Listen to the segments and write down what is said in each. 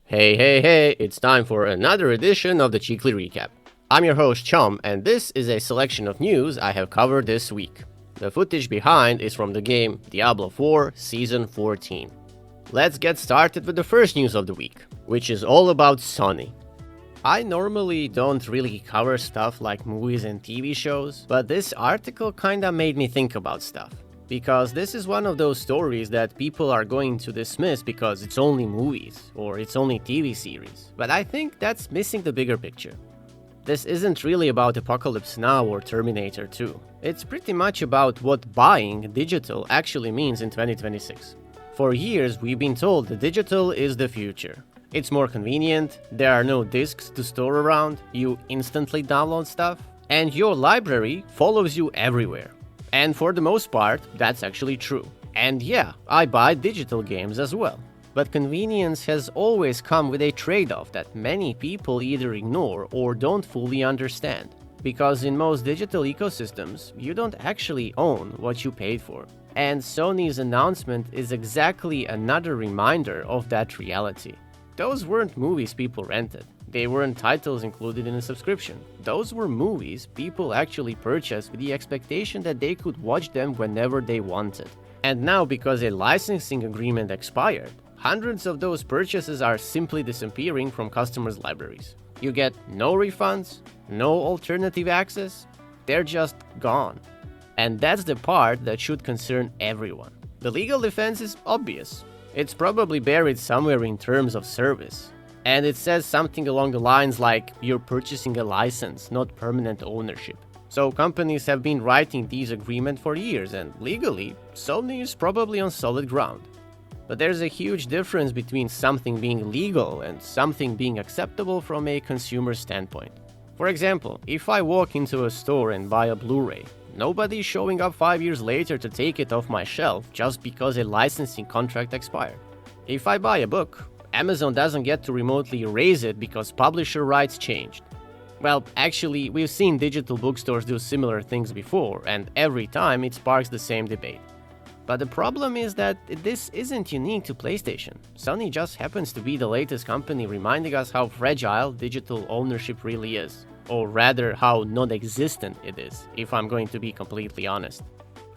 Hey, it's time for another edition of the Cseekly Recap. I'm your host Csomm, and this is a selection of news I have covered this week. The footage behind is from the game Diablo 4 Season 14. Let's get started with the first news of the week, which is all about Sony. I normally don't really cover stuff like movies and TV shows, but this article kinda made me think about stuff. Because this is one of those stories that people are going to dismiss because it's only movies, or it's only TV series. But I think that's missing the bigger picture. This isn't really about Apocalypse Now or Terminator 2. It's pretty much about what buying digital actually means in 2026. For years, we've been told that digital is the future. It's more convenient, there are no discs to store around, you instantly download stuff, and your library follows you everywhere. And for the most part, that's actually true. And yeah, I buy digital games as well. But convenience has always come with a trade-off that many people either ignore or don't fully understand. Because in most digital ecosystems, you don't actually own what you paid for. And Sony's announcement is exactly another reminder of that reality. Those weren't movies people rented. They weren't titles included in a subscription. Those were movies people actually purchased with the expectation that they could watch them whenever they wanted. And now, because a licensing agreement expired, hundreds of those purchases are simply disappearing from customers' libraries. You get no refunds, no alternative access, they're just gone. And that's the part that should concern everyone. The legal defense is obvious. It's probably buried somewhere in terms of service. And it says something along the lines like, you're purchasing a license, not permanent ownership. So companies have been writing these agreements for years, and legally, Sony is probably on solid ground. But there's a huge difference between something being legal and something being acceptable from a consumer standpoint. For example, if I walk into a store and buy a Blu-ray, nobody's showing up 5 years later to take it off my shelf just because a licensing contract expired. If I buy a book, Amazon doesn't get to remotely erase it because publisher rights changed. Well, actually, we've seen digital bookstores do similar things before, and every time it sparks the same debate. But the problem is that this isn't unique to PlayStation. Sony just happens to be the latest company reminding us how fragile digital ownership really is. Or rather, how non-existent it is, if I'm going to be completely honest.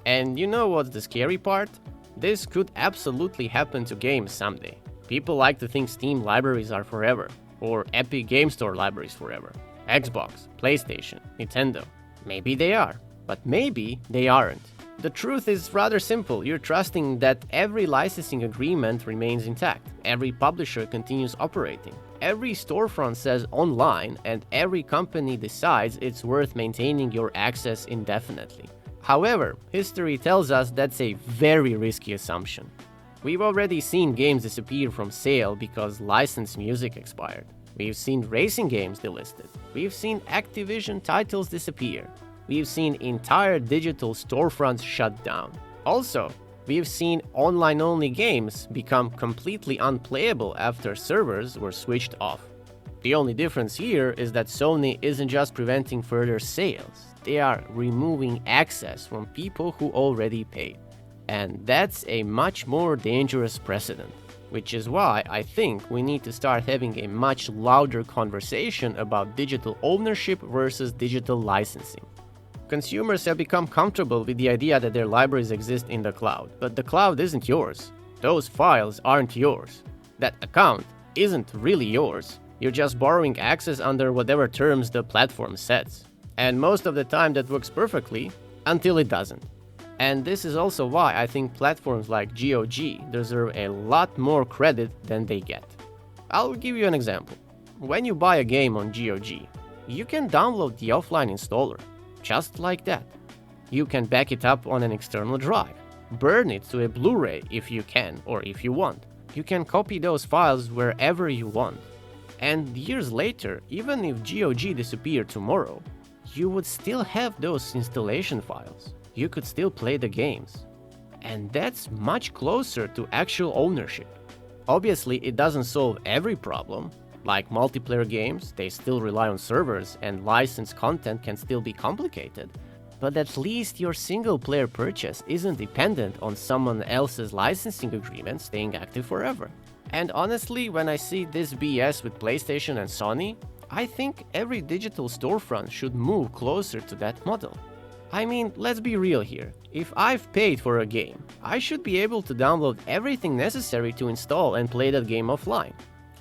And you know what's the scary part? This could absolutely happen to games someday. People like to think Steam libraries are forever, or Epic Game Store libraries forever. Xbox, PlayStation, Nintendo. Maybe they are, but maybe they aren't. The truth is rather simple. You're trusting that every licensing agreement remains intact, every publisher continues operating, every storefront says online, and every company decides it's worth maintaining your access indefinitely. However, history tells us that's a very risky assumption. We've already seen games disappear from sale because licensed music expired. We've seen racing games delisted. We've seen Activision titles disappear. We've seen entire digital storefronts shut down. Also, we've seen online-only games become completely unplayable after servers were switched off. The only difference here is that Sony isn't just preventing further sales, they are removing access from people who already paid. And that's a much more dangerous precedent, which is why I think we need to start having a much louder conversation about digital ownership versus digital licensing. Consumers have become comfortable with the idea that their libraries exist in the cloud, but the cloud isn't yours. Those files aren't yours. That account isn't really yours. You're just borrowing access under whatever terms the platform sets. And most of the time that works perfectly, until it doesn't. And this is also why I think platforms like GOG deserve a lot more credit than they get. I'll give you an example. When you buy a game on GOG, you can download the offline installer, just like that. You can back it up on an external drive, burn it to a Blu-ray if you can or if you want. You can copy those files wherever you want. And years later, even if GOG disappeared tomorrow, you would still have those installation files. You could still play the games. And that's much closer to actual ownership. Obviously, it doesn't solve every problem. Like multiplayer games, they still rely on servers, and licensed content can still be complicated. But at least your single-player purchase isn't dependent on someone else's licensing agreement staying active forever. And honestly, when I see this BS with PlayStation and Sony, I think every digital storefront should move closer to that model. I mean, let's be real here. If I've paid for a game, I should be able to download everything necessary to install and play that game offline.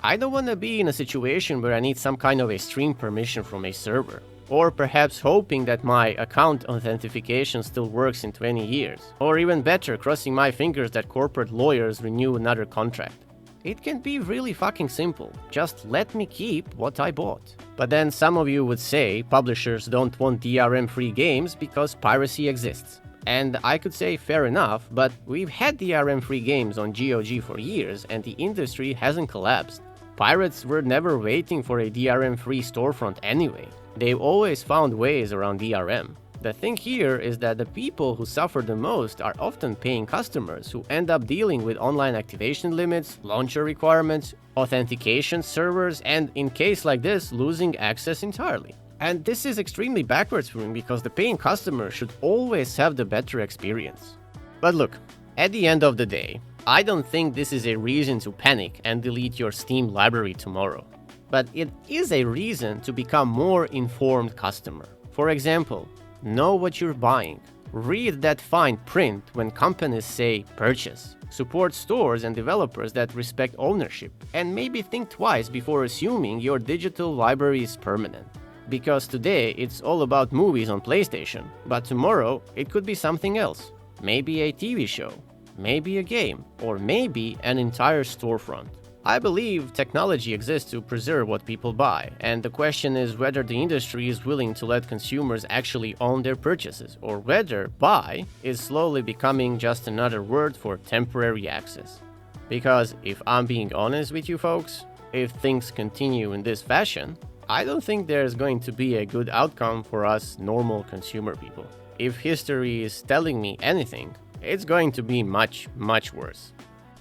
I don't want to be in a situation where I need some kind of a stream permission from a server. Or perhaps hoping that my account authentication still works in 20 years. Or even better, crossing my fingers that corporate lawyers renew another contract. It can be really fucking simple. Just let me keep what I bought. But then some of you would say publishers don't want DRM-free games because piracy exists. And I could say fair enough, but we've had DRM-free games on GOG for years and the industry hasn't collapsed. Pirates were never waiting for a DRM-free storefront anyway. They've always found ways around DRM. The thing here is that the people who suffer the most are often paying customers who end up dealing with online activation limits, launcher requirements, authentication servers, and in case like this, losing access entirely. And this is extremely backwards for me because the paying customer should always have the better experience. But look, at the end of the day, I don't think this is a reason to panic and delete your Steam library tomorrow. But it is a reason to become more informed customer. For example, know what you're buying. Read that fine print when companies say purchase. Support stores and developers that respect ownership. And maybe think twice before assuming your digital library is permanent. Because today it's all about movies on PlayStation, but tomorrow it could be something else. Maybe a TV show, maybe a game, or maybe an entire storefront. I believe technology exists to preserve what people buy, and the question is whether the industry is willing to let consumers actually own their purchases, or whether buy is slowly becoming just another word for temporary access. Because if I'm being honest with you folks, if things continue in this fashion, I don't think there's going to be a good outcome for us normal consumer people. If history is telling me anything, it's going to be much, much worse.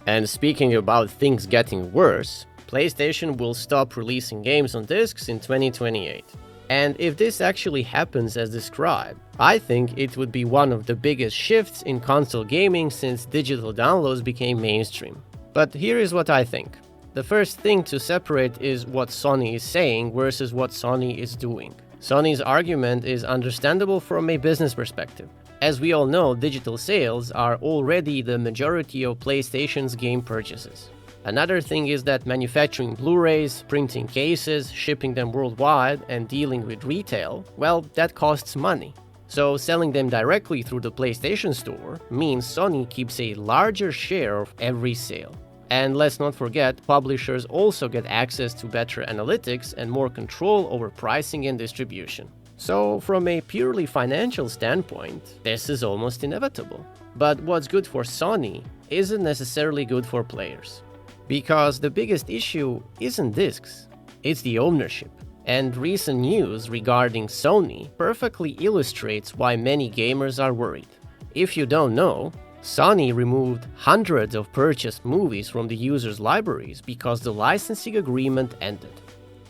And speaking about things getting worse, PlayStation will stop releasing games on discs in 2028. And if this actually happens as described, I think it would be one of the biggest shifts in console gaming since digital downloads became mainstream. But here is what I think. The first thing to separate is what Sony is saying versus what Sony is doing. Sony's argument is understandable from a business perspective. As we all know, digital sales are already the majority of PlayStation's game purchases. Another thing is that manufacturing Blu-rays, printing cases, shipping them worldwide, and dealing with retail, well, that costs money. So selling them directly through the PlayStation Store means Sony keeps a larger share of every sale. And let's not forget, publishers also get access to better analytics and more control over pricing and distribution. So, from a purely financial standpoint, this is almost inevitable. But what's good for Sony isn't necessarily good for players. Because the biggest issue isn't discs, it's the ownership. And recent news regarding Sony perfectly illustrates why many gamers are worried. If you don't know, Sony removed hundreds of purchased movies from the users' libraries because the licensing agreement ended.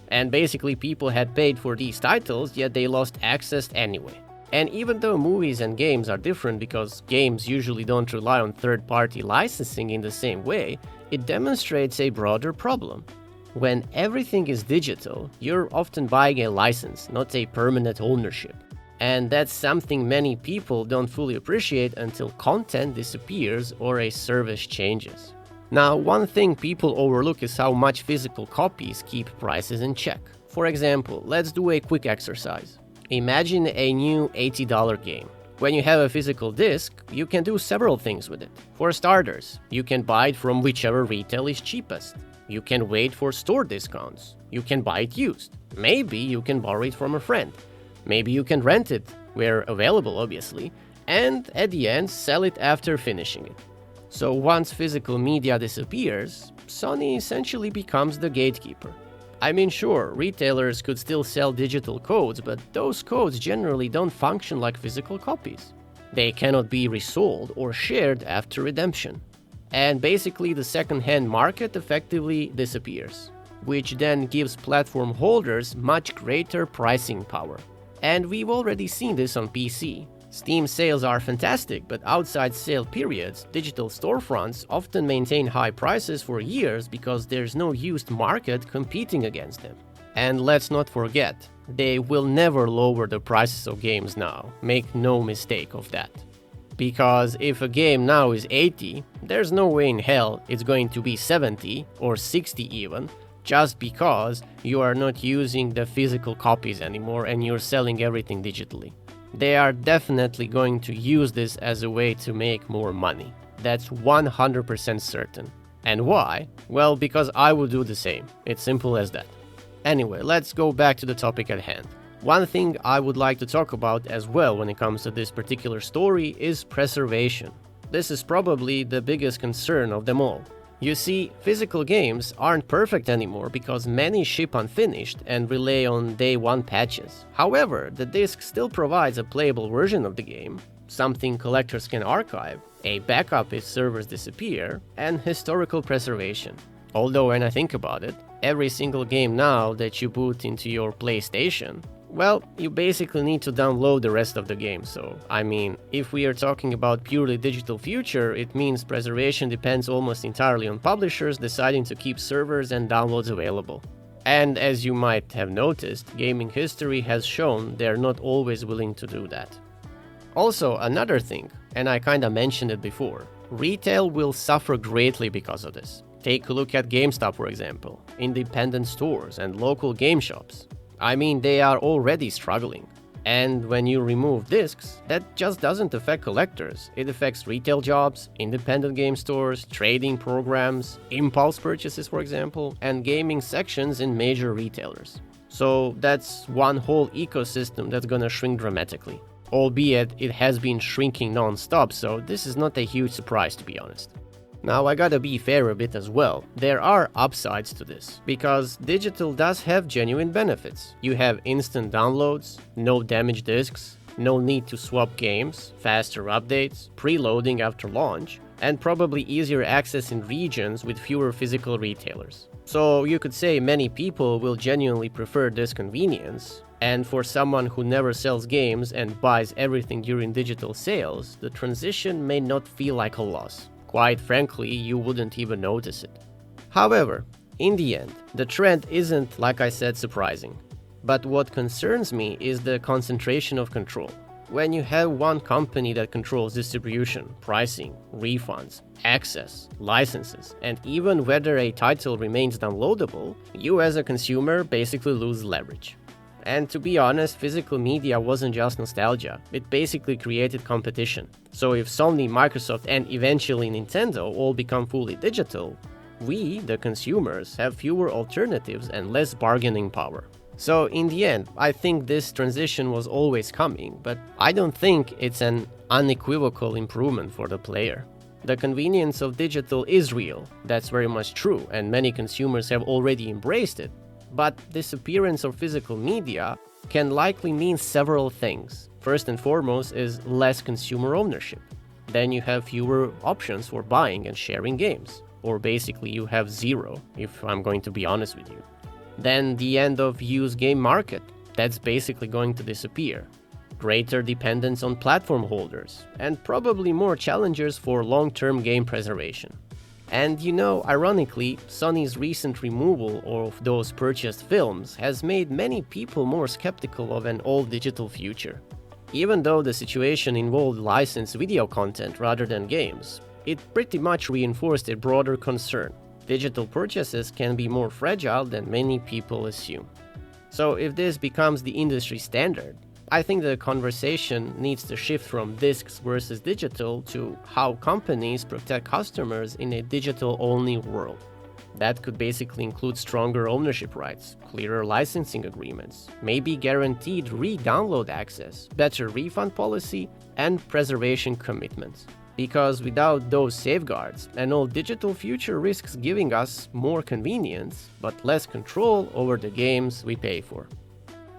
And basically people had paid for these titles, yet they lost access anyway. And even though movies and games are different because games usually don't rely on third-party licensing in the same way, it demonstrates a broader problem. When everything is digital, you're often buying a license, not a permanent ownership. And that's something many people don't fully appreciate until content disappears or a service changes. Now, one thing people overlook is how much physical copies keep prices in check. For example, let's do a quick exercise. Imagine a new $80 game. When you have a physical disc, you can do several things with it. For starters, you can buy it from whichever retail is cheapest. You can wait for store discounts. You can buy it used. Maybe you can borrow it from a friend. Maybe you can rent it, where available obviously, and at the end sell it after finishing it. So once physical media disappears, Sony essentially becomes the gatekeeper. I mean, sure, retailers could still sell digital codes, but those codes generally don't function like physical copies. They cannot be resold or shared after redemption. And basically the second-hand market effectively disappears, which then gives platform holders much greater pricing power. And we've already seen this on PC. Steam sales are fantastic, but outside sale periods, digital storefronts often maintain high prices for years because there's no used market competing against them. And let's not forget, they will never lower the prices of games now, make no mistake of that. Because if a game now is 80, there's no way in hell it's going to be 70 or 60 even, just because you are not using the physical copies anymore and you're selling everything digitally. They are definitely going to use this as a way to make more money. That's 100% certain. And why? Well, because I would do the same. It's simple as that. Anyway, let's go back to the topic at hand. One thing I would like to talk about as well when it comes to this particular story is preservation. This is probably the biggest concern of them all. You see, physical games aren't perfect anymore because many ship unfinished and rely on day one patches. However, the disc still provides a playable version of the game, something collectors can archive, a backup if servers disappear, and historical preservation. Although when I think about it, every single game now that you boot into your PlayStation, well, you basically need to download the rest of the game, so, I mean, if we are talking about purely digital future, it means preservation depends almost entirely on publishers deciding to keep servers and downloads available. And as you might have noticed, gaming history has shown they're not always willing to do that. Also, another thing, and I kinda mentioned it before, retail will suffer greatly because of this. Take a look at GameStop, for example, independent stores and local game shops. I mean, they are already struggling. And when you remove discs, that just doesn't affect collectors. It affects retail jobs, independent game stores, trading programs, impulse purchases, for example, and gaming sections in major retailers. So that's one whole ecosystem that's gonna shrink dramatically. Albeit it has been shrinking non-stop, so this is not a huge surprise, to be honest. Now, I gotta be fair a bit as well. There are upsides to this, because digital does have genuine benefits. You have instant downloads, no damaged discs, no need to swap games, faster updates, preloading after launch, and probably easier access in regions with fewer physical retailers. So you could say many people will genuinely prefer this convenience, and for someone who never sells games and buys everything during digital sales, the transition may not feel like a loss. Quite frankly, you wouldn't even notice it. However, in the end, the trend isn't, like I said, surprising. But what concerns me is the concentration of control. When you have one company that controls distribution, pricing, refunds, access, licenses, and even whether a title remains downloadable, you as a consumer basically lose leverage. And to be honest, physical media wasn't just nostalgia, it basically created competition. So if Sony, Microsoft, and eventually Nintendo all become fully digital, we, the consumers, have fewer alternatives and less bargaining power. So in the end, I think this transition was always coming, but I don't think it's an unequivocal improvement for the player. The convenience of digital is real, that's very much true, and many consumers have already embraced it. But disappearance of physical media can likely mean several things. First and foremost is less consumer ownership. Then you have fewer options for buying and sharing games. Or basically you have zero, if I'm going to be honest with you. Then the end of used game market. That's basically going to disappear. Greater dependence on platform holders. And probably more challenges for long-term game preservation. And you know, ironically, Sony's recent removal of those purchased films has made many people more skeptical of an all-digital future. Even though the situation involved licensed video content rather than games, it pretty much reinforced a broader concern. Digital purchases can be more fragile than many people assume. So if this becomes the industry standard, I think the conversation needs to shift from discs versus digital to how companies protect customers in a digital-only world. That could basically include stronger ownership rights, clearer licensing agreements, maybe guaranteed re-download access, better refund policy, and preservation commitments. Because without those safeguards, an all-digital future risks giving us more convenience, but less control over the games we pay for.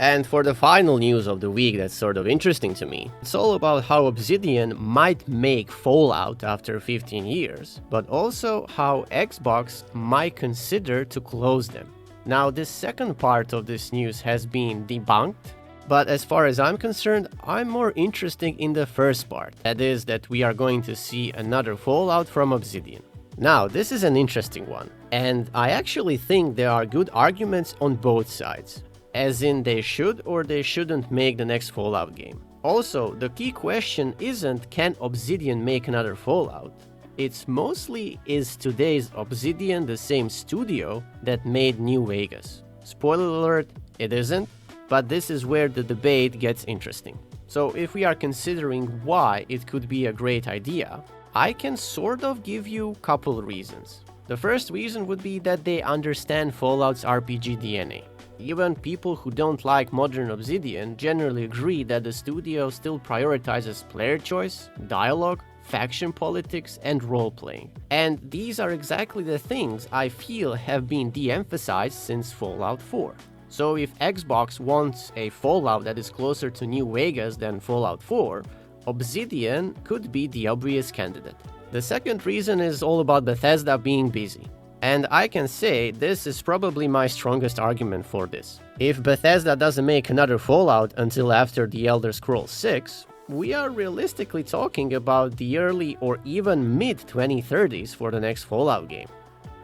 And for the final news of the week that's sort of interesting to me, it's all about how Obsidian might make Fallout after 15 years, but also how Xbox might consider to close them. Now, this second part of this news has been debunked, But as far as I'm concerned, I'm more interested in the first part, that is, that we are going to see another Fallout from Obsidian. Now, this is an interesting one, and I actually think there are good arguments on both sides, as in they should or they shouldn't make the next Fallout game. Also, the key question isn't can Obsidian make another Fallout? It's mostly, is today's Obsidian the same studio that made New Vegas? Spoiler alert, it isn't, but this is where the debate gets interesting. So if we are considering why it could be a great idea, I can sort of give you a couple reasons. The first reason would be that they understand Fallout's RPG DNA. Even people who don't like modern Obsidian generally agree that the studio still prioritizes player choice, dialogue, faction politics, and role-playing. And these are exactly the things I feel have been de-emphasized since Fallout 4. So if Xbox wants a Fallout that is closer to New Vegas than Fallout 4, Obsidian could be the obvious candidate. The second reason is all about Bethesda being busy. And I can say this is probably my strongest argument for this. If Bethesda doesn't make another Fallout until after The Elder Scrolls 6, we are realistically talking about the early or even mid-2030s for the next Fallout game.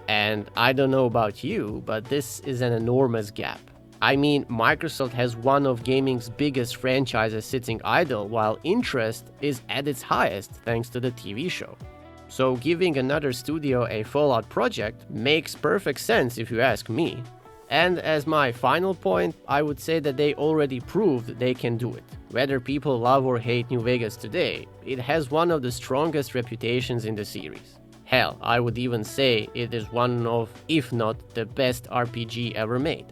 And I don't know about you, but this is an enormous gap. I mean, Microsoft has one of gaming's biggest franchises sitting idle, while interest is at its highest thanks to the TV show. So giving another studio a Fallout project makes perfect sense if you ask me. And as my final point, I would say that they already proved they can do it. Whether people love or hate New Vegas today, it has one of the strongest reputations in the series. Hell, I would even say it is one of, if not the best RPG ever made.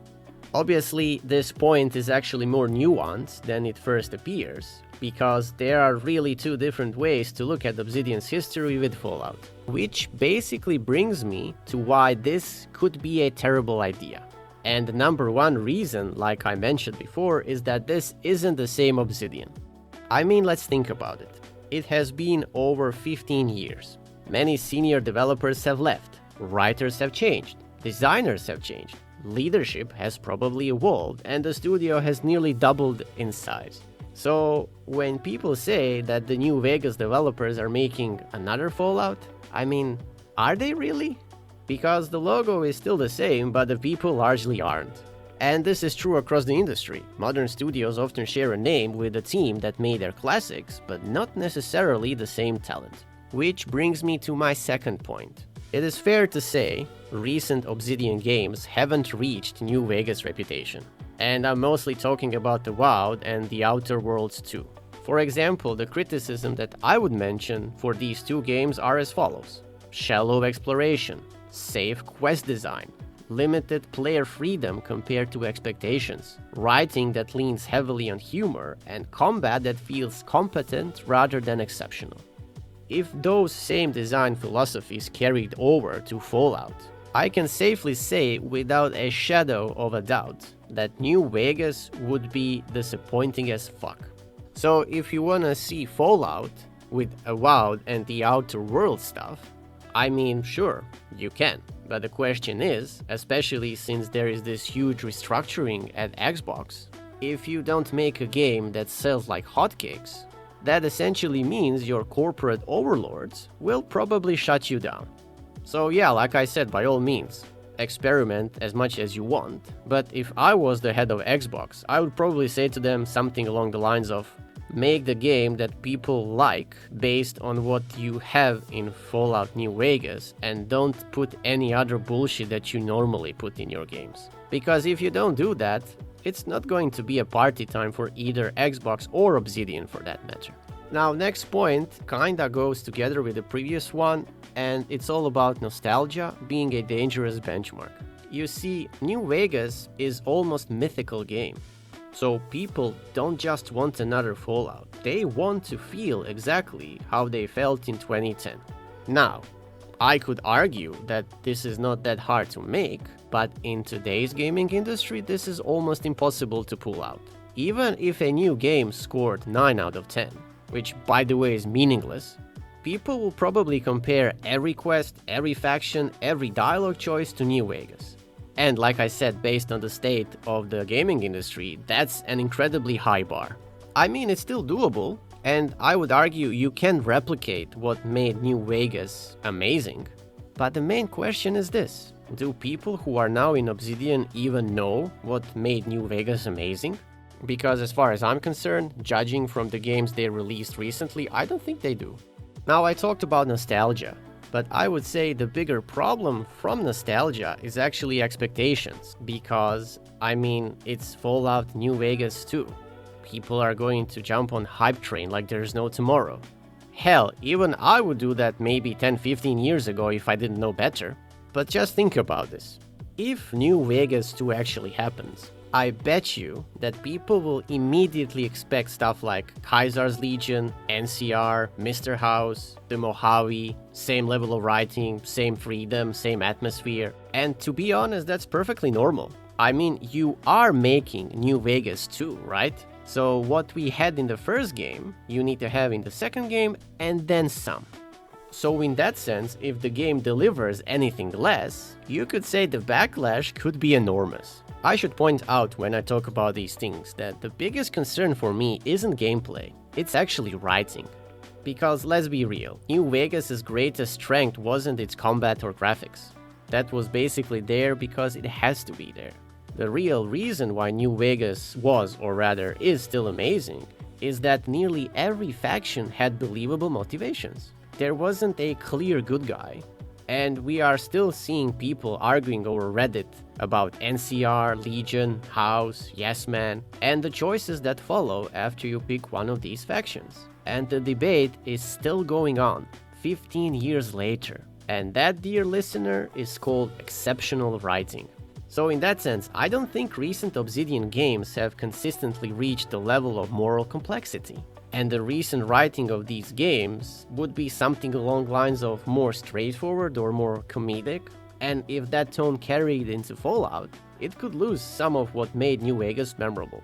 Obviously, this point is actually more nuanced than it first appears, because there are really two different ways to look at Obsidian's history with Fallout. Which basically brings me to why this could be a terrible idea. And the number one reason, like I mentioned before, is that this isn't the same Obsidian. I mean, let's think about it. It has been over 15 years. Many senior developers have left, writers have changed, designers have changed, leadership has probably evolved, and the studio has nearly doubled in size. So, when people say that the New Vegas developers are making another Fallout, I mean, are they really? Because the logo is still the same, but the people largely aren't. And this is true across the industry. Modern studios often share a name with the team that made their classics, but not necessarily the same talent. Which brings me to my second point. It is fair to say, recent Obsidian games haven't reached New Vegas' reputation. And I'm mostly talking about the WoW and the Outer Worlds too. For example, the criticism that I would mention for these two games are as follows. Shallow exploration, safe quest design, limited player freedom compared to expectations, writing that leans heavily on humor, and combat that feels competent rather than exceptional. If those same design philosophies carried over to Fallout, I can safely say without a shadow of a doubt that New Vegas would be disappointing as fuck. So if you wanna see Fallout with a WoW and the Outer World stuff, I mean, sure, you can. But the question is, especially since there is this huge restructuring at Xbox, if you don't make a game that sells like hotcakes, that essentially means your corporate overlords will probably shut you down. So yeah, like I said, by all means, experiment as much as you want, but if I was the head of Xbox, I would probably say to them something along the lines of, make the game that people like based on what you have in Fallout New Vegas, and don't put any other bullshit that you normally put in your games. Because if you don't do that, it's not going to be a party time for either Xbox or Obsidian for that matter. Now, next point kinda goes together with the previous one, and it's all about nostalgia being a dangerous benchmark. You see, New Vegas is almost mythical game. So people don't just want another Fallout, they want to feel exactly how they felt in 2010. Now, I could argue that this is not that hard to make, but in today's gaming industry this is almost impossible to pull out. Even if a new game scored 9 out of 10, which by the way is meaningless, people will probably compare every quest, every faction, every dialogue choice to New Vegas. And like I said, based on the state of the gaming industry, that's an incredibly high bar. I mean, it's still doable, and I would argue you can replicate what made New Vegas amazing. But the main question is this: do people who are now in Obsidian even know what made New Vegas amazing? Because as far as I'm concerned, judging from the games they released recently, I don't think they do. Now, I talked about nostalgia, but I would say the bigger problem from nostalgia is actually expectations, because, I mean, it's Fallout New Vegas 2. People are going to jump on hype train like there's no tomorrow. Hell, even I would do that maybe 10-15 years ago if I didn't know better. But just think about this. If New Vegas 2 actually happens, I bet you that people will immediately expect stuff like Kaiser's Legion, NCR, Mr. House, the Mojave, same level of writing, same freedom, same atmosphere. And to be honest, that's perfectly normal. I mean, you are making New Vegas 2, right? So what we had in the first game, you need to have in the second game, and then some. So in that sense, if the game delivers anything less, you could say the backlash could be enormous. I should point out when I talk about these things that the biggest concern for me isn't gameplay, it's actually writing. Because let's be real, New Vegas' greatest strength wasn't its combat or graphics. That was basically there because it has to be there. The real reason why New Vegas was, or rather is, still amazing is that nearly every faction had believable motivations. There wasn't a clear good guy. And we are still seeing people arguing over Reddit about NCR, Legion, House, Yes Man, and the choices that follow after you pick one of these factions. And the debate is still going on, 15 years later. And that, dear listener, is called exceptional writing. So in that sense, I don't think recent Obsidian games have consistently reached the level of moral complexity. And the recent writing of these games would be something along lines of more straightforward or more comedic. And if that tone carried into Fallout, it could lose some of what made New Vegas memorable.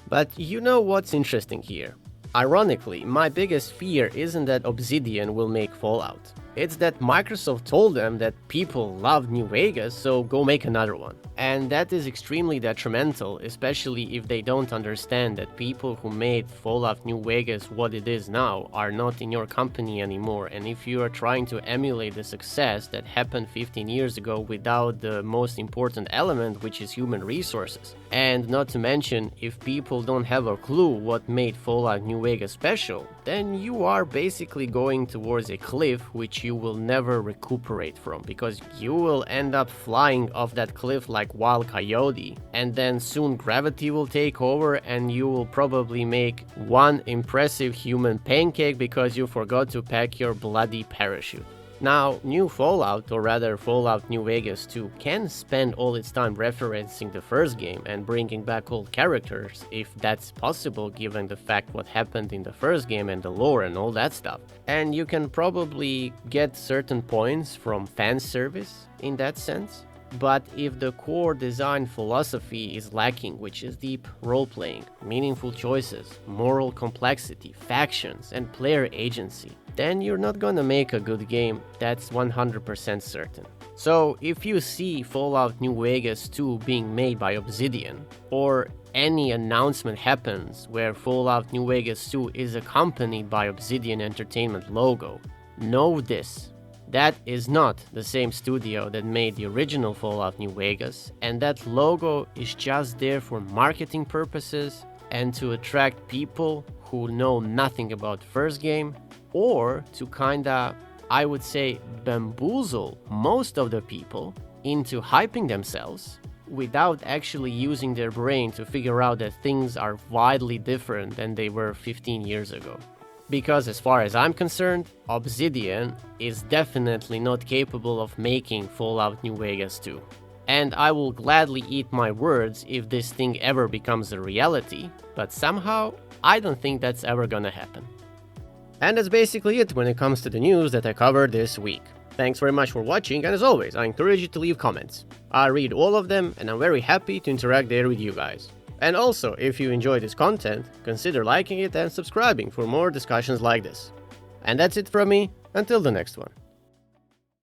But you know what's interesting here? Ironically, my biggest fear isn't that Obsidian will make Fallout. It's that Microsoft told them that people love New Vegas, so go make another one. And that is extremely detrimental, especially if they don't understand that people who made Fallout New Vegas what it is now are not in your company anymore, and if you are trying to emulate the success that happened 15 years ago without the most important element, which is human resources. And not to mention, if people don't have a clue what made Fallout New Vegas special, then you are basically going towards a cliff which you will never recuperate from, because you will end up flying off that cliff like Wild Coyote, and then soon gravity will take over and you will probably make one impressive human pancake because you forgot to pack your bloody parachute. Now, new Fallout, or rather Fallout New Vegas 2, can spend all its time referencing the first game and bringing back old characters, if that's possible given the fact what happened in the first game and the lore and all that stuff. And you can probably get certain points from fan service in that sense. But if the core design philosophy is lacking, which is deep role-playing, meaningful choices, moral complexity, factions, and player agency, then you're not gonna make a good game, that's 100% certain. So if you see Fallout New Vegas 2 being made by Obsidian, or any announcement happens where Fallout New Vegas 2 is accompanied by Obsidian Entertainment logo, know this. That is not the same studio that made the original Fallout New Vegas, and that logo is just there for marketing purposes and to attract people who know nothing about the first game, or to kinda, I would say, bamboozle most of the people into hyping themselves without actually using their brain to figure out that things are widely different than they were 15 years ago. Because as far as I'm concerned, Obsidian is definitely not capable of making Fallout New Vegas 2. And I will gladly eat my words if this thing ever becomes a reality, but somehow I don't think that's ever gonna happen. And that's basically it when it comes to the news that I covered this week. Thanks very much for watching, and as always, I encourage you to leave comments. I read all of them, and I'm very happy to interact there with you guys. And also, if you enjoy this content, consider liking it and subscribing for more discussions like this. And that's it from me, until the next one.